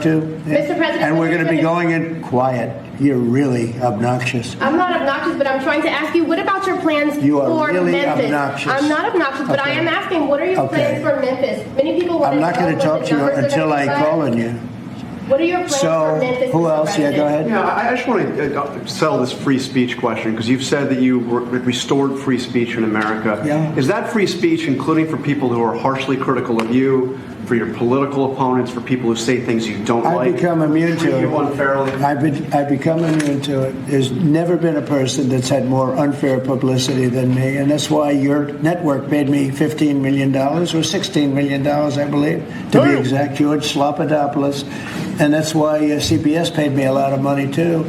To, Mr. President, and we're going to be going in quiet. You're really obnoxious. I'm not obnoxious, but I'm trying to ask you, what about your plans You are for really Memphis? obnoxious. I'm not obnoxious, but I am asking, what are your plans for Memphis? Many people want I'm not going to talk to you until I call on you. What are your plans for Memphis? Who else? Yeah, go ahead. Yeah, I just want to settle this free speech question, because you've said that you restored free speech in America. Yeah. Is that free speech including for people who are harshly critical of you, for your political opponents, for people who say things you don't like? I've become immune to it. Unfairly? I've become immune to it. There's never been a person that's had more unfair publicity than me, and that's why your network paid me $15 million, or $16 million, I believe, to be exact, George Slopadopoulos. And that's why CBS paid me a lot of money, too.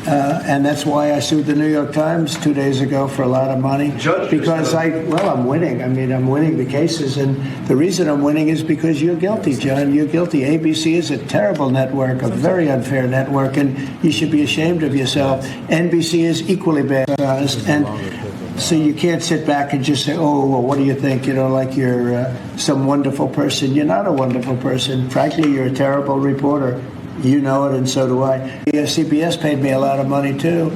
And that's why I sued the New York Times 2 days ago for a lot of money. Because I'm winning. I mean, I'm winning the cases. And the reason I'm winning is because you're guilty, John. You're guilty. ABC is a terrible network, a very unfair network, and you should be ashamed of yourself. NBC is equally bad, honest. And so you can't sit back and just say, oh, well, what do you think? You know, like you're some wonderful person. You're not a wonderful person. Frankly, you're a terrible reporter. You know it, and so do I. CBS paid me a lot of money, too.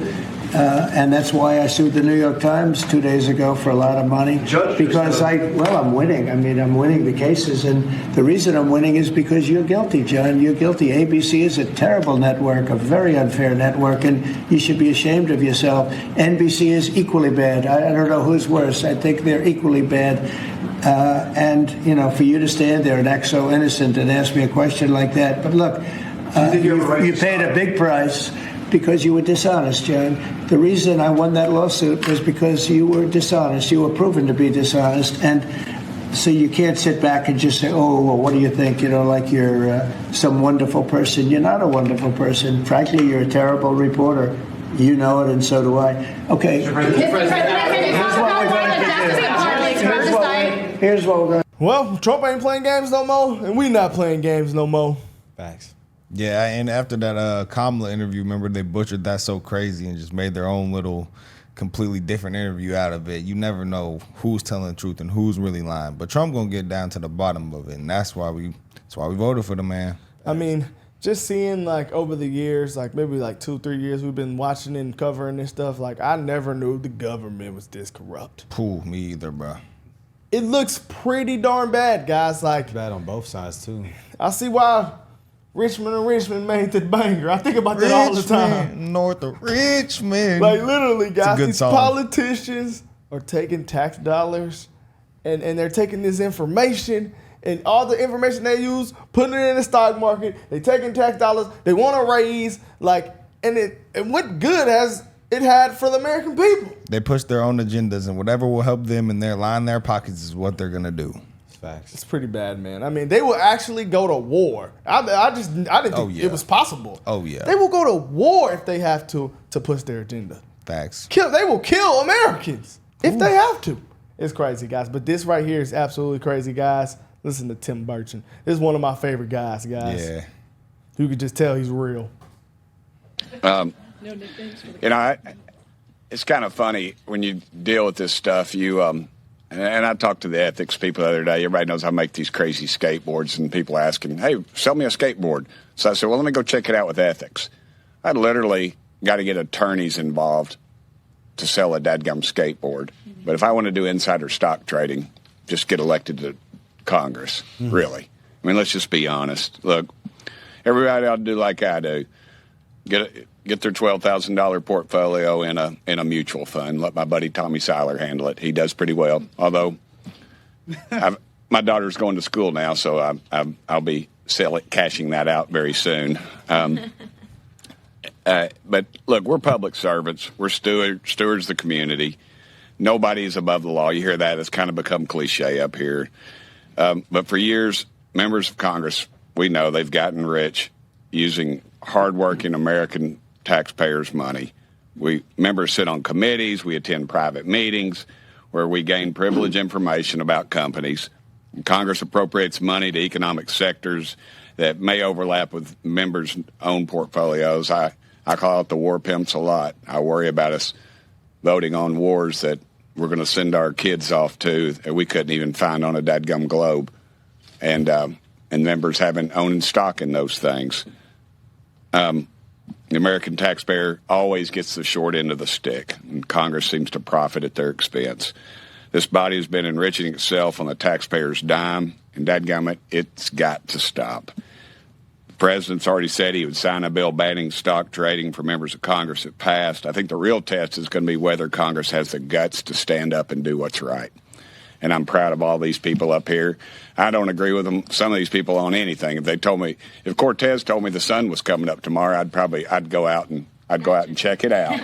And that's why I sued the New York Times 2 days ago for a lot of money. Because I'm winning. I mean, I'm winning the cases. And the reason I'm winning is because you're guilty, John. You're guilty. ABC is a terrible network, a very unfair network, and you should be ashamed of yourself. NBC is equally bad. I don't know who's worse. I think they're equally bad. And, you know, for you to stand there and act so innocent and ask me a question like that. But look, you paid a big price because you were dishonest, John. The reason I won that lawsuit was because you were dishonest. You were proven to be dishonest. And so you can't sit back and just say, oh, well, what do you think? You know, like you're some wonderful person. You're not a wonderful person. Frankly, you're a terrible reporter. You know it, and so do I. Okay. Mr. President, can you talk about why the Justice Department scrubbed the site? Here's what we're going to do. Well, Trump ain't playing games no more, and we not playing games no more. Facts. Yeah, and after that Kamala interview, remember they butchered that so crazy and just made their own little completely different interview out of it. You never know who's telling the truth and who's really lying. But Trump gonna get down to the bottom of it, and that's why we voted for the man. I mean, just seeing like over the years, like maybe like 2-3 years, we've been watching and covering this stuff. Like I never knew the government was this corrupt. Pooh, me either, bro. It looks pretty darn bad, guys. Like bad on both sides too. I see why Richmond made the banger. I think about that all the time. North of Richmond. Like literally, guys, these song. Politicians are taking tax dollars and they're taking this information and all the information they use, putting it in the stock market. They taking tax dollars. They want to raise and what good has it had for the American people? They push their own agendas, and whatever will help them and line their pockets is what they're gonna do. Facts. It's pretty bad, man. I mean, they will actually go to war. I didn't think it was possible. Oh yeah. They will go to war if they have to push their agenda. Facts. They will kill Americans if they have to. It's crazy, guys. But this right here is absolutely crazy, guys. Listen to Tim Burchett. This is one of my favorite guys. Yeah. You could just tell he's real. It's kind of funny when you deal with this stuff. And I talked to the ethics people the other day. Everybody knows I make these crazy skateboards, and people asking, hey, sell me a skateboard. So I said, well, let me go check it out with ethics. I literally got to get attorneys involved to sell a dadgum skateboard. But if I want to do insider stock trading, just get elected to Congress, really. I mean, let's just be honest. Look, everybody ought to do like I do. Get their $12,000 portfolio in a mutual fund. Let my buddy Tommy Seiler handle it. He does pretty well. Although my daughter's going to school now, so I'll be cashing that out very soon. But look, we're public servants. We're stewards of the community. Nobody is above the law. You hear that? It's kind of become cliche up here. But for years, members of Congress, we know they've gotten rich using hardworking American taxpayers' money. Members sit on committees. We attend private meetings where we gain privileged information about companies. Congress appropriates money to economic sectors that may overlap with members' own portfolios. I call it the war pimps a lot. I worry about us voting on wars that we're going to send our kids off to that we couldn't even find on a dadgum globe. And and members haven't owned stock in those things. The American taxpayer always gets the short end of the stick, and Congress seems to profit at their expense. This body has been enriching itself on the taxpayer's dime, and dadgummit, it's got to stop. The president's already said he would sign a bill banning stock trading for members of Congress if passed. I think the real test is going to be whether Congress has the guts to stand up and do what's right. And I'm proud of all these people up here. I don't agree with them, some of these people, on anything. If Cortez told me the sun was coming up tomorrow, I'd go out and check it out.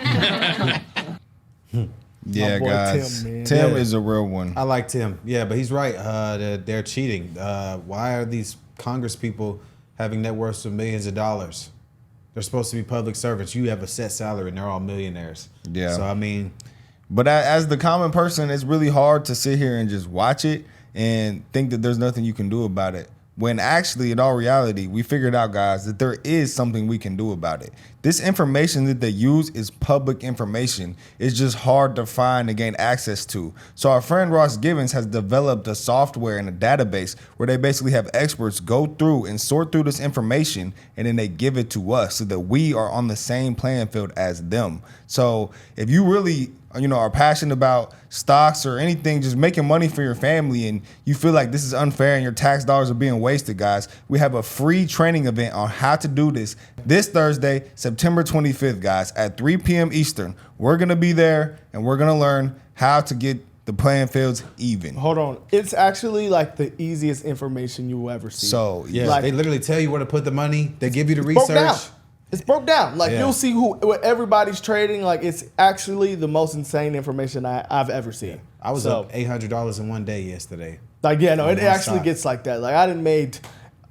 Yeah, boy guys. Tim, man. Tim is a real one. I like Tim. Yeah, but he's right. They're cheating. Why are these Congress people having net worths of millions of dollars? They're supposed to be public servants. You have a set salary, and they're all millionaires. Yeah. So, I mean... But as the common person, it's really hard to sit here and just watch it and think that there's nothing you can do about it. When actually, in all reality, we figured out, guys, that there is something we can do about it. This information that they use is public information. It's just hard to find and gain access to. So our friend Ross Givens has developed a software and a database where they basically have experts go through and sort through this information, and then they give it to us so that we are on the same playing field as them. So if you really are passionate about stocks or anything, just making money for your family, and you feel like this is unfair and your tax dollars are being wasted, guys, we have a free training event on how to do this Thursday, September 25th, guys, at 3 p.m. Eastern. We're going to be there, and we're going to learn how to get the playing fields even. Hold on. It's actually like the easiest information you will ever see. So, Yeah, Like- they literally tell you where to put the money. They give you the broke down. research. It's broke down. Like Yeah. you'll see what everybody's trading. Like it's actually the most insane information I've ever seen. I was So, up $800 in one day yesterday. Like yeah, no, on it one actually stock. gets like that. Like I didn't made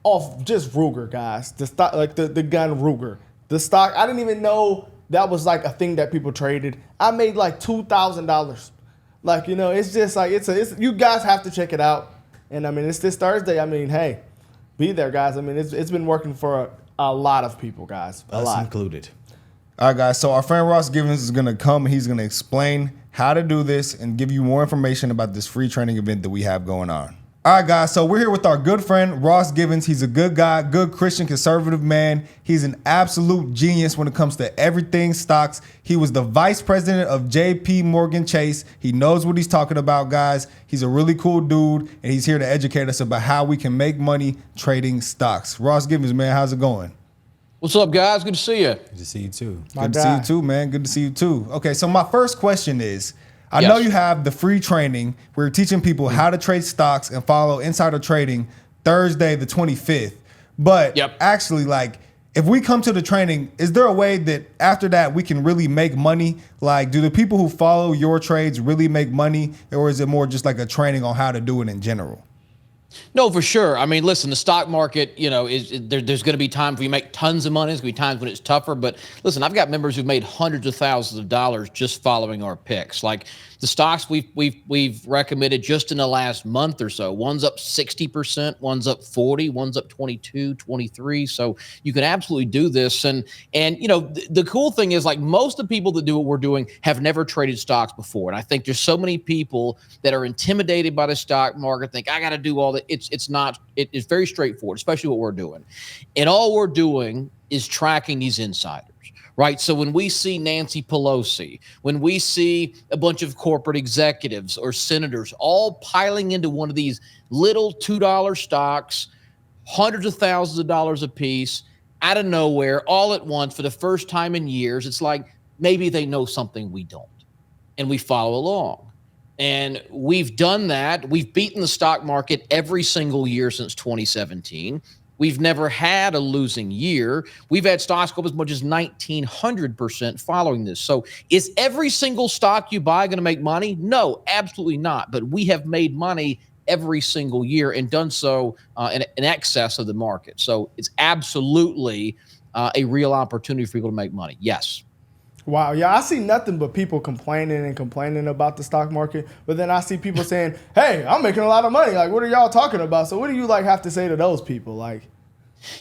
off just Ruger, guys. The stock, like the gun Ruger, the stock. I didn't even know that was like a thing that people traded. I made like $2,000. Like it's just like it's you guys have to check it out. And I mean, it's this Thursday. I mean, hey, be there, guys. I mean, it's been working for a lot of people, guys. A Us lot. included. all right, guys, so our friend Ross Givens is going to come. He's going to explain how to do this and give you more information about this free training event that we have going on. All right, guys, so we're here with our good friend, Ross Givens. He's a good guy, good Christian conservative man. He's an absolute genius when it comes to everything stocks. He was the vice president of JP Morgan Chase. He knows what he's talking about, guys. He's a really cool dude, and he's here to educate us about how we can make money trading stocks. Ross Givens, man, how's it going? What's up, guys? Good to see you. Good to see you too. Good to see you too, man. Good to see you too. Okay, so my first question is, I Yes. know you have the free training. We're teaching people how to trade stocks and follow insider trading Thursday the 25th. But Yep. actually, like, if we come to the training, is there a way that after that we can really make money? Like, do the people who follow your trades really make money, or is it more just like a training on how to do it in general? No, for sure. I mean, listen, the stock market, there's going to be times when you make tons of money. There's going to be times when it's tougher. But listen, I've got members who've made hundreds of thousands of dollars just following our picks. Like the stocks we've recommended just in the last month or so. One's up 60%, one's up 40, one's up 22, 23. So you can absolutely do this. And the cool thing is, like, most of the people that do what we're doing have never traded stocks before. And I think there's so many people that are intimidated by the stock market, think I got to do all that. It's not. It's very straightforward, especially what we're doing. And all we're doing is tracking these insiders, right? So when we see Nancy Pelosi, when we see a bunch of corporate executives or senators all piling into one of these little $2 stocks, hundreds of thousands of dollars a piece, out of nowhere, all at once for the first time in years, it's like maybe they know something we don't, and we follow along. And we've done that. We've beaten the stock market every single year since 2017. We've never had a losing year. We've had stocks go up as much as 1,900% following this. So is every single stock you buy going to make money? No, absolutely not. But we have made money every single year and done so in excess of the market. So it's absolutely a real opportunity for people to make money. Yes. Wow, yeah, I see nothing but people complaining about the stock market, but then I see people saying, "Hey, I'm making a lot of money." Like, what are y'all talking about? So, what do you have to say to those people? Like,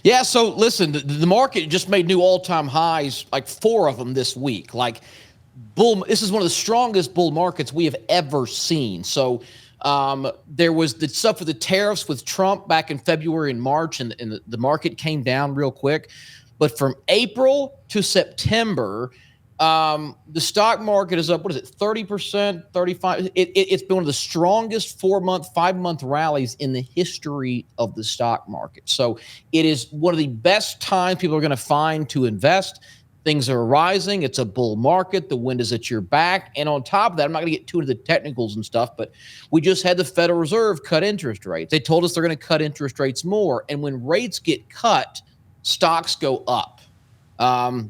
yeah, so listen, the market just made new all-time highs, like 4 of them this week. Like, this is one of the strongest bull markets we have ever seen. So, There was the stuff with the tariffs with Trump back in February and March, and the market came down real quick. But from April to September, the stock market is up, what is it, 30%, 35%? It's been one of the strongest 4-month, 5-month rallies in the history of the stock market. So it is one of the best times people are going to find to invest. Things are rising. It's a bull market. The wind is at your back. And on top of that, I'm not going to get too into the technicals and stuff, but we just had the Federal Reserve cut interest rates. They told us they're going to cut interest rates more. And when rates get cut, stocks go up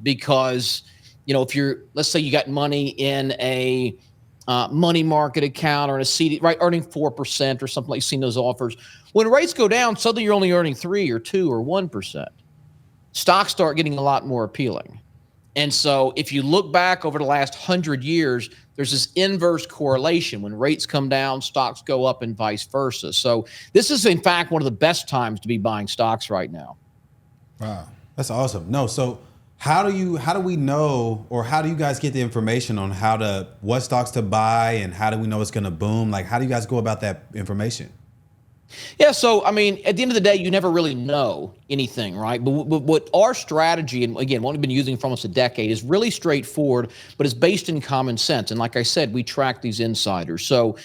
because, if you're, let's say you got money in a money market account or in a CD, right, earning 4% or something like you've seen those offers. When rates go down, suddenly you're only earning 3 or 2 or 1%. Stocks start getting a lot more appealing. And so if you look back over the last 100 years, there's this inverse correlation. When rates come down, stocks go up and vice versa. So this is, in fact, one of the best times to be buying stocks right now. Wow, that's awesome. No, so how do we know, or how do you guys get the information on what stocks to buy, and how do we know it's going to boom? Like, how do you guys go about that information? Yeah, so, I mean, at the end of the day, you never really know anything, right? But what our strategy, and again, what we've been using for almost a decade, is really straightforward, but it's based in common sense. And like I said, we track these insiders. So,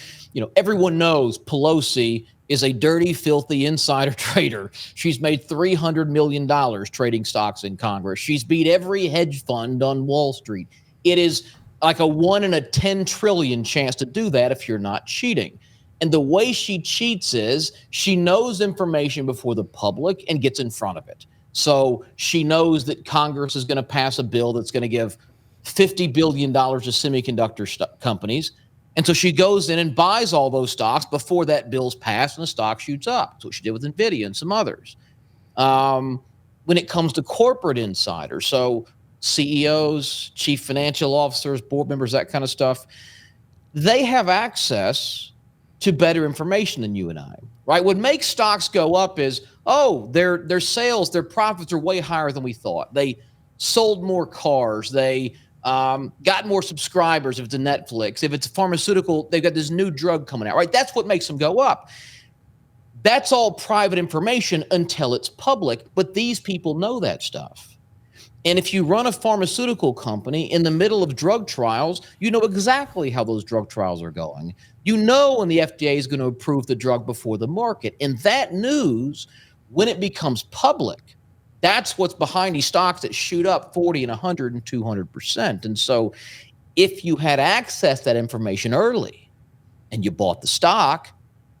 everyone knows Pelosi is a dirty, filthy insider trader. She's made $300 million trading stocks in Congress. She's beat every hedge fund on Wall Street. It is like a 1 in a 10 trillion chance to do that if you're not cheating. And the way she cheats is she knows information before the public and gets in front of it. So she knows that Congress is going to pass a bill that's going to give $50 billion to semiconductor companies. And so she goes in and buys all those stocks before that bill's passed and the stock shoots up. That's what she did with NVIDIA and some others. When it comes to corporate insiders, so CEOs, chief financial officers, board members, that kind of stuff, they have access to better information than you and I, right? What makes stocks go up is, their sales, their profits are way higher than we thought. They sold more cars. They got more subscribers if it's a Netflix. If it's a pharmaceutical, they've got this new drug coming out, right? That's what makes them go up. That's all private information until it's public, but these people know that stuff. And if you run a pharmaceutical company in the middle of drug trials, you know exactly how those drug trials are going. You know when the FDA is going to approve the drug before the market. And that news, when it becomes public, that's what's behind these stocks that shoot up 40 and 100 and 200%. And so if you had access to that information early and you bought the stock,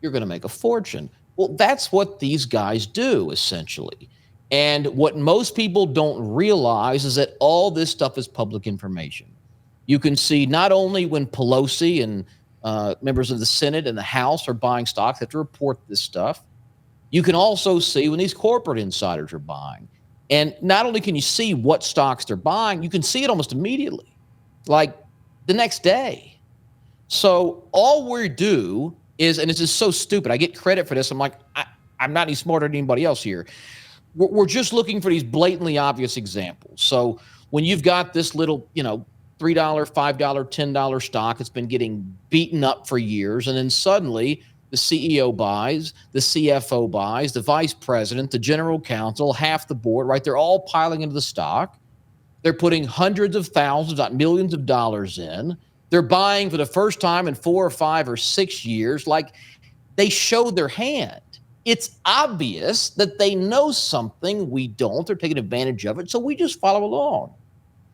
you're going to make a fortune. Well, that's what these guys do, essentially. And what most people don't realize is that all this stuff is public information. You can see not only when Pelosi and members of the Senate and the House are buying stocks, they have to report this stuff. You can also see when these corporate insiders are buying. And not only can you see what stocks they're buying, you can see it almost immediately, like the next day. So all we do is, and this is so stupid, I get credit for this. I'm like, I'm not any smarter than anybody else here. We're just looking for these blatantly obvious examples. So when you've got this little, $3, $5, $10 stock, it's been getting beaten up for years, and then suddenly the CEO buys, the CFO buys, the vice president, the general counsel, half the board, right? They're all piling into the stock. They're putting hundreds of thousands, not millions of dollars in. They're buying for the first time in 4 or 5 or 6 years. Like, they show their hand. It's obvious that they know something we don't. They're taking advantage of it, so we just follow along.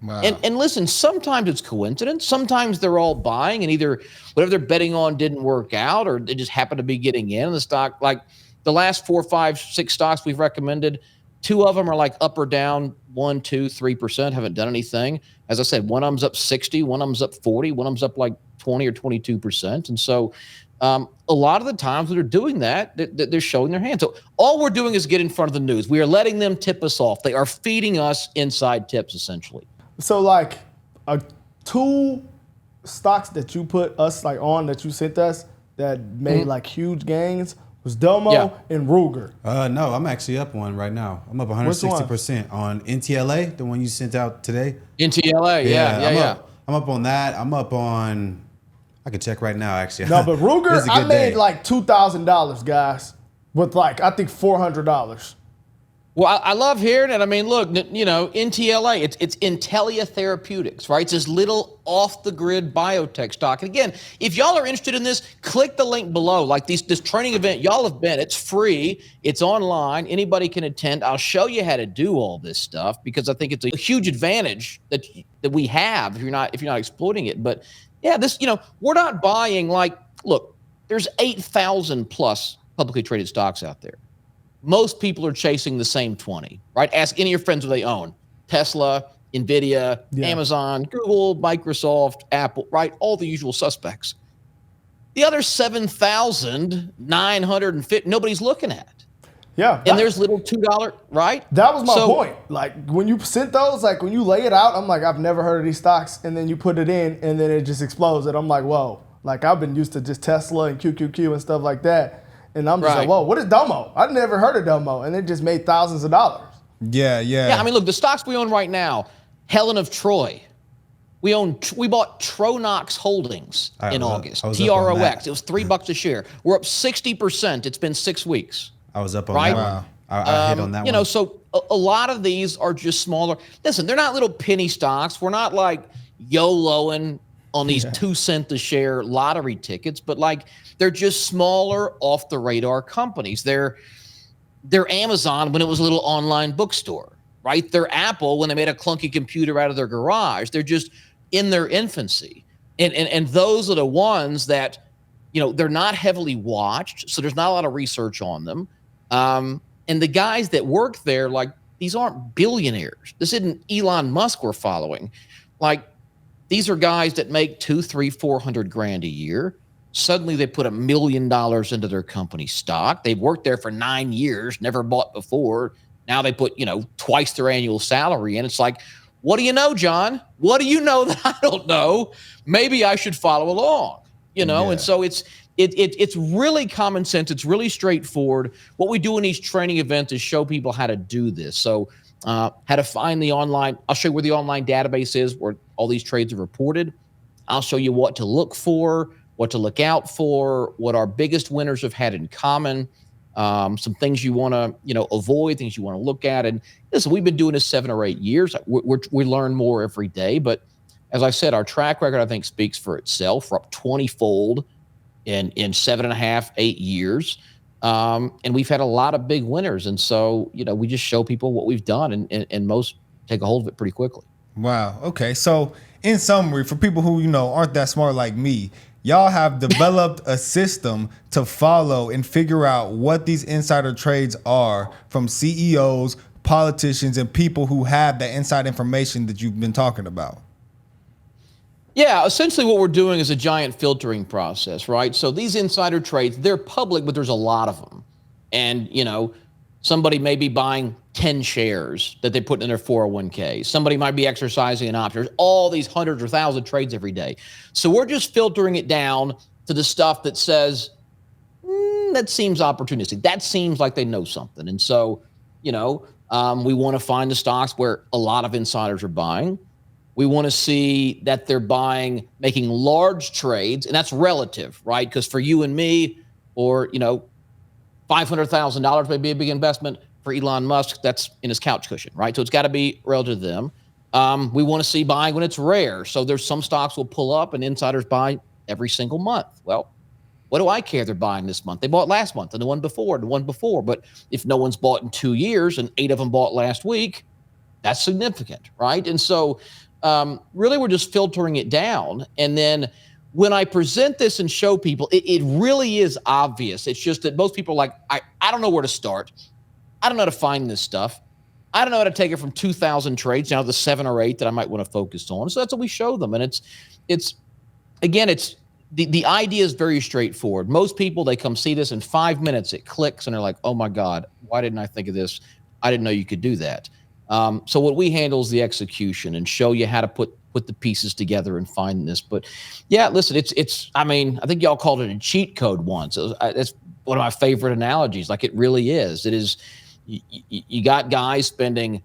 Wow. And listen, sometimes it's coincidence. Sometimes they're all buying, and either whatever they're betting on didn't work out, or they just happen to be getting in the stock. Like the last 4, 5, 6 stocks we've recommended, 2 of them are like up or down 1, 2, 3%, haven't done anything. As I said, one of them's up 60, one of them's up 40, one of them's up like 20 or 22%. And so a lot of the times when they're doing that, they're showing their hand. So all we're doing is get in front of the news. We are letting them tip us off. They are feeding us inside tips, essentially. So like 2 stocks that you put us like on that you sent us that made like huge gains was Domo and Ruger. No, I'm actually up one right now. I'm up 160% on NTLA, the one you sent out today. NTLA, yeah. I'm up on that. I'm up on, I could check right now, actually. No, but This Ruger, is a I good made day. like $2,000, guys, with like I think $400. Well, I love hearing it. I mean, look, NTLA, it's Intellia Therapeutics, right? It's this little off-the-grid biotech stock. And again, if y'all are interested in this, click the link below. Like this training event y'all have been, it's free, it's online, anybody can attend. I'll show you how to do all this stuff because I think it's a huge advantage that we have if you're not exploiting it. But yeah, this, we're not buying look, there's 8,000 plus publicly traded stocks out there. Most people are chasing the same 20, right? Ask any of your friends what they own. Tesla, NVIDIA, Amazon, Google, Microsoft, Apple, right? All the usual suspects. The other 7,950, nobody's looking at. Yeah. And there's little $2, right? That was my point. Like when you sent those, like when you lay it out, I'm like, I've never heard of these stocks. And then you put it in and then it just explodes. And I'm like, whoa. Like I've been used to just Tesla and QQQ and stuff like that. And I'm just like, whoa, what is Domo? I've never heard of Domo. And it just made thousands of dollars. Yeah. I mean, look, the stocks we own right now, Helen of Troy. We bought Tronox Holdings in August. TROX. It was $3 a share. We're up 60%. It's been 6 weeks. I was up on that one. I hit on that one. So a lot of these are just smaller. Listen, they're not little penny stocks. We're not like YOLOing on these 2 cent a share lottery tickets, but they're just smaller off the radar companies. They're Amazon when it was a little online bookstore, right? They're Apple when they made a clunky computer out of their garage. They're just in their infancy. And those are the ones that, they're not heavily watched. So there's not a lot of research on them. And the guys that work there, these aren't billionaires. This isn't Elon Musk we're following. These are guys that make 200, 300, 400 grand a year. Suddenly they put $1 million into their company stock. They've worked there for 9 years, never bought before. Now they put, twice their annual salary in. It's like, what do you know, John? What do you know that I don't know? Maybe I should follow along, And so it's really common sense. It's really straightforward. What we do in these training events is show people how to do this. So how to find the online. I'll show you where the online database is, where all these trades are reported. I'll show you what to look for, what to look out for, what our biggest winners have had in common, some things you want to, avoid, things you want to look at. And listen, we've been doing this 7 or 8 years. We learn more every day. But as I said, our track record, I think, speaks for itself. We're up 20-fold in 7.5, 8 years. And we've had a lot of big winners. And so, we just show people what we've done and most take a hold of it pretty quickly. Wow. Okay. So in summary, for people who, aren't that smart like me, y'all have developed a system to follow and figure out what these insider trades are from CEOs, politicians, and people who have that inside information that you've been talking about. Yeah, essentially what we're doing is a giant filtering process, right? So these insider trades, they're public, but there's a lot of them. And, somebody may be buying 10 shares that they put in their 401k. Somebody might be exercising an option. There's all these hundreds or thousands of trades every day. So we're just filtering it down to the stuff that says, that seems opportunistic. That seems like they know something. And so, we want to find the stocks where a lot of insiders are buying. We want to see that they're making large trades, and that's relative, right? Because for you and me, or, $500,000 may be a big investment. For Elon Musk, that's in his couch cushion, right? So it's got to be relative to them. We want to see buying when it's rare. So there's some stocks will pull up and insiders buy every single month. Well, what do I care they're buying this month? They bought last month and the one before. But if no one's bought in 2 years and 8 of them bought last week, that's significant, right? And so really we're just filtering it down. And then when I present this and show people, it really is obvious. It's just that most people are like, I don't know where to start. I don't know how to find this stuff. I don't know how to take it from 2,000 trades down to the 7 or 8 that I might want to focus on. So that's what we show them. And it's the idea is very straightforward. Most people, they come see this in 5 minutes, it clicks and they're like, oh my God, why didn't I think of this? I didn't know you could do that. So what we handle is the execution and show you how to put the pieces together and find this. But yeah, listen, it's. I mean, I think y'all called it a cheat code once. It's one of my favorite analogies. Like it really is. It is. You got guys spending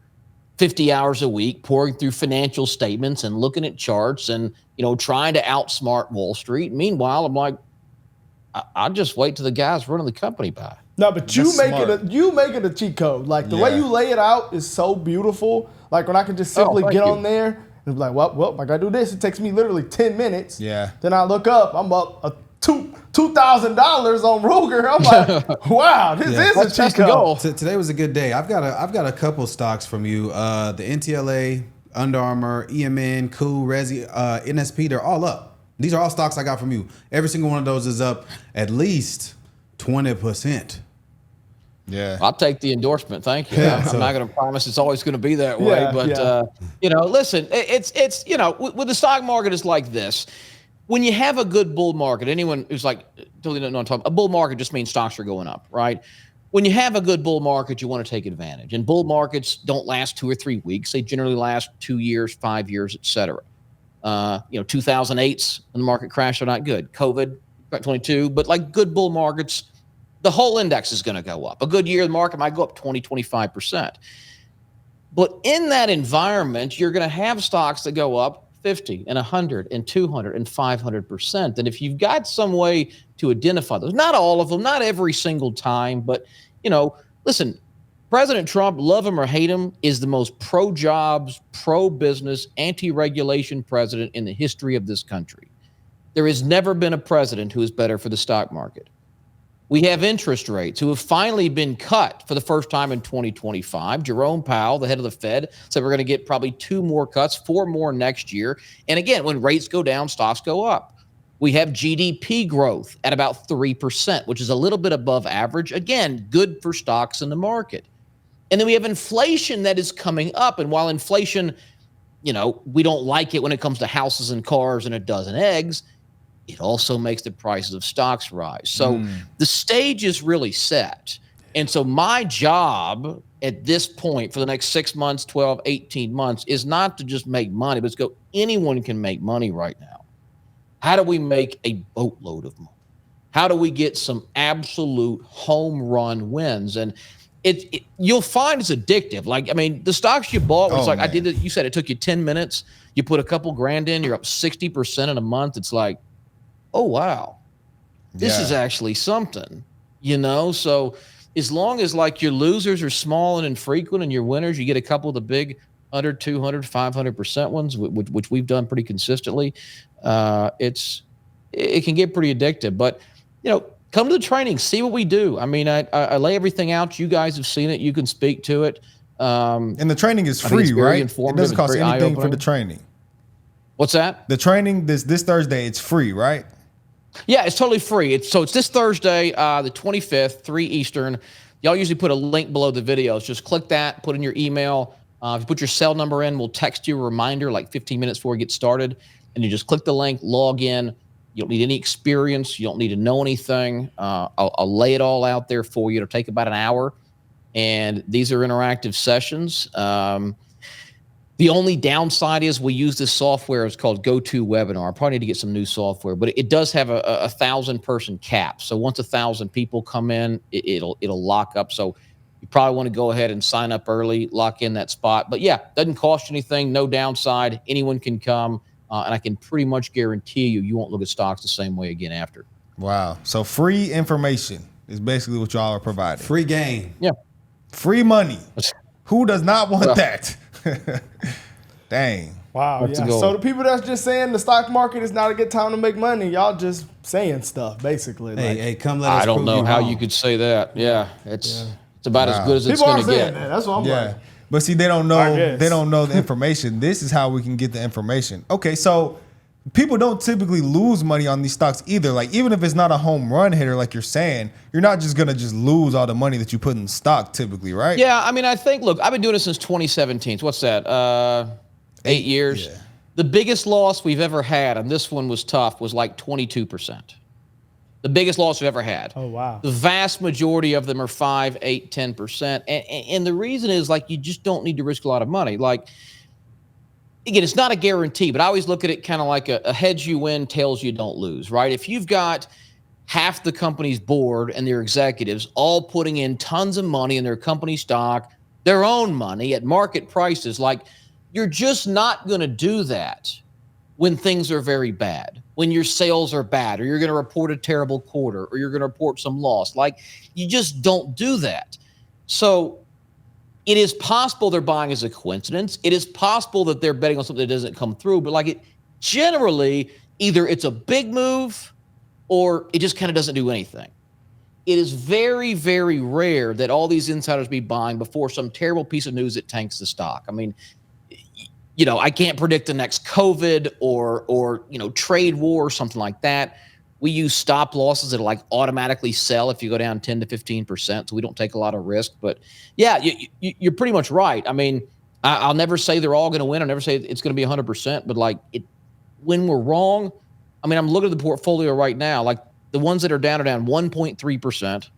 50 hours a week, pouring through financial statements and looking at charts and, trying to outsmart Wall Street. Meanwhile, I'm like, I'll just wait till the guys running the company by. No, but you That's make smart. it a cheat code. Like the way Yeah. you lay it out is so beautiful. Like when I can just simply thank get you. on there and be like, well, I gotta do this. It takes me literally 10 minutes. Yeah. Then I look up, I'm up $2,000 on Ruger. I'm like, wow, this is a cheat That's the goal. code. Today was a good day. I've got a couple stocks from you. The NTLA, Under Armour, EMN, Cool, Resi, NSP. They're all up. These are all stocks I got from you. Every single one of those is up at least 20%. Yeah. I'll take the endorsement. Thank you. Yeah, I'm not going to promise it's always going to be that way, Yeah, but yeah. listen, it's with the stock market is like this. When you have a good bull market, anyone who's like totally don't know what I'm talking about, a bull market just means stocks are going up, right? When you have a good bull market, you want to take advantage. And bull markets don't last 2 or 3 weeks. They generally last 2 years, 5 years, et cetera. 2008's when the market crashed are not good. COVID, 22, but like good bull markets, the whole index is going to go up. A good year, the market might go up 20, 25%. But in that environment, you're going to have stocks that go up 50 and 100 and 200 and 500%. And if you've got some way to identify those, not all of them, not every single time, but, listen, President Trump, love him or hate him, is the most pro-jobs, pro-business, anti-regulation president in the history of this country. There has never been a president who is better for the stock market. We have interest rates who have finally been cut for the first time in 2025. Jerome Powell, the head of the Fed, said we're going to get probably 2 more cuts, 4 more next year. And again, when rates go down, stocks go up. We have GDP growth at about 3%, which is a little bit above average. Again, good for stocks in the market. And then we have inflation that is coming up. And while inflation, we don't like it when it comes to houses and cars and a dozen eggs, it also makes the prices of stocks rise. So the stage is really set. And so my job at this point for the next 6 months, 12, 18 months is not to just make money, but to go, anyone can make money right now. How do we make a boatload of money? How do we get some absolute home run wins? And you'll find it's addictive. The stocks you bought was I did it. You said it took you 10 minutes. You put a couple grand in, you're up 60% in a month. It's like, oh, wow, this is actually something, So as long as your losers are small and infrequent and your winners, you get a couple of the big 100, 200, 500% ones, which we've done pretty consistently. It can get pretty addictive, but, come to the training, see what we do. I lay everything out. You guys have seen it. You can speak to it. And the training is I think it's free, very right? It informative. doesn't It's cost very anything for eye-opening. the training. What's that? The training this Thursday, it's free, right? Yeah, it's totally free. It's this Thursday, the 25th, 3 Eastern. Y'all usually put a link below the videos. Just click that, put in your email. If you put your cell number in, we'll text you a reminder 15 minutes before we get started. And you just click the link, log in. You don't need any experience. You don't need to know anything. I'll lay it all out there for you. It'll take about an hour. And these are interactive sessions. The only downside is we use this software. It's called GoToWebinar. I probably need to get some new software, but it does have a 1,000-person cap. So once 1,000 people come in, it'll lock up. So you probably want to go ahead and sign up early, lock in that spot. But yeah, doesn't cost you anything, no downside. Anyone can come, and I can pretty much guarantee you won't look at stocks the same way again after. Wow. So free information is basically what y'all are providing. Free game. Yeah. Free money. Who does not want Well. that? Dang. Wow, That's yeah. the goal. So the people that's just saying the stock market is not a good time to make money, y'all just saying stuff, basically. Hey, come let us I don't prove know you how wrong. you could say that. Yeah, it's about as good as it's People are going to saying get. that. That's what I'm Yeah. like. But see, they don't I know. guess. They don't know the information. This is how we can get the information. Okay, so people don't typically lose money on these stocks either. Even if it's not a home run hitter, like you're saying, you're not just gonna just lose all the money that you put in stock typically, right? Yeah, I think, look, I've been doing it since 2017. So what's that? 8 years. Yeah. The biggest loss we've ever had, and this one was tough, was 22%. The biggest loss we've ever had. Oh, wow. The vast majority of them are 5, 8, 10%. And the reason is you just don't need to risk a lot of money. Again, it's not a guarantee, but I always look at it kind of like a heads you win, tails you don't lose, right? If you've got half the company's board and their executives all putting in tons of money in their company stock, their own money at market prices. Like, you're just not going to do that when things are very bad, when your sales are bad, or you're going to report a terrible quarter, or you're going to report some loss. Like, you just don't do that. So it is possible they're buying as a coincidence. It is possible that they're betting on something that doesn't come through, but like, it generally, either it's a big move or it just kind of doesn't do anything. It is very, very rare that all these insiders be buying before some terrible piece of news that tanks the stock. I mean, you know, I can't predict the next COVID or you know, trade war or something like that. We use stop losses that like automatically sell if you go down 10 to 15%, so we don't take a lot of risk. But yeah, you're pretty much right. I mean, I'll never say they're all going to win. I'll never say it's going to be 100%. But like, when we're wrong, I mean, I'm looking at the portfolio right now. Like, the ones that are down 1.3%,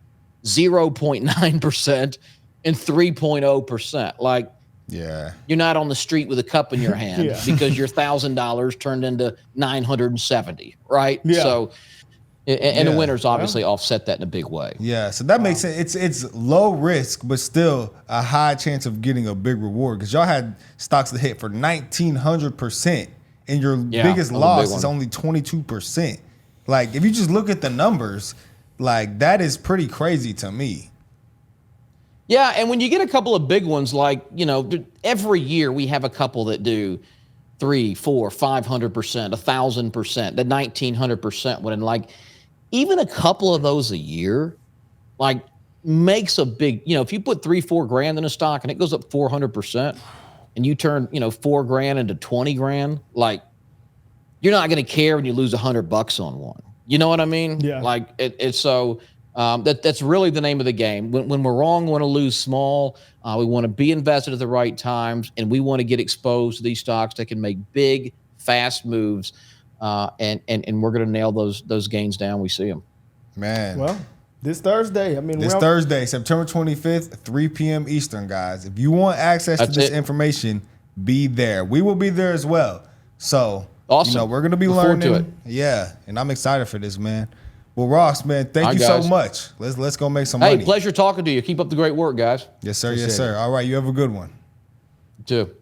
0.9%, and 3.0%. Like, Yeah. you're not on the street with a cup in your hand because your $1,000 turned into 970, right? Yeah. So, and the winners obviously offset that in a big way. Yeah, so that makes sense. It's low risk, but still a high chance of getting a big reward because y'all had stocks that hit for 1,900%, and your biggest loss is only 22%. Like, if you just look at the numbers, like, that is pretty crazy to me. Yeah, and when you get a couple of big ones, like, you know, every year we have a couple that do 300, 400, 500%, 1,000%, the 1,900% one, and like, even a couple of those a year, like, makes a big, you know, if you put $3-4 in a stock and it goes up 400%, and you turn, you know, $4,000 into $20,000, like, you're not going to care when you lose $100 on one. You know what I mean? Yeah. Like, it's so. That's really the name of the game. When we're wrong, we want to lose small. We want to be invested at the right times, and we want to get exposed to these stocks that can make big, fast moves. And we're going to nail those gains down. We see them. Man. Well, this Thursday. I mean, this Thursday, September 25th, 3 p.m. Eastern, guys. If you want access to this information, be there. We will be there as well. So, awesome. You know, we're going to be Look learning. forward to it. Yeah, and I'm excited for this, man. Well, Ross, man, thank you so much. Let's go make some money. Hey, pleasure talking to you. Keep up the great work, guys. Yes, sir. Yes, sir. All right, you have a good one. You too.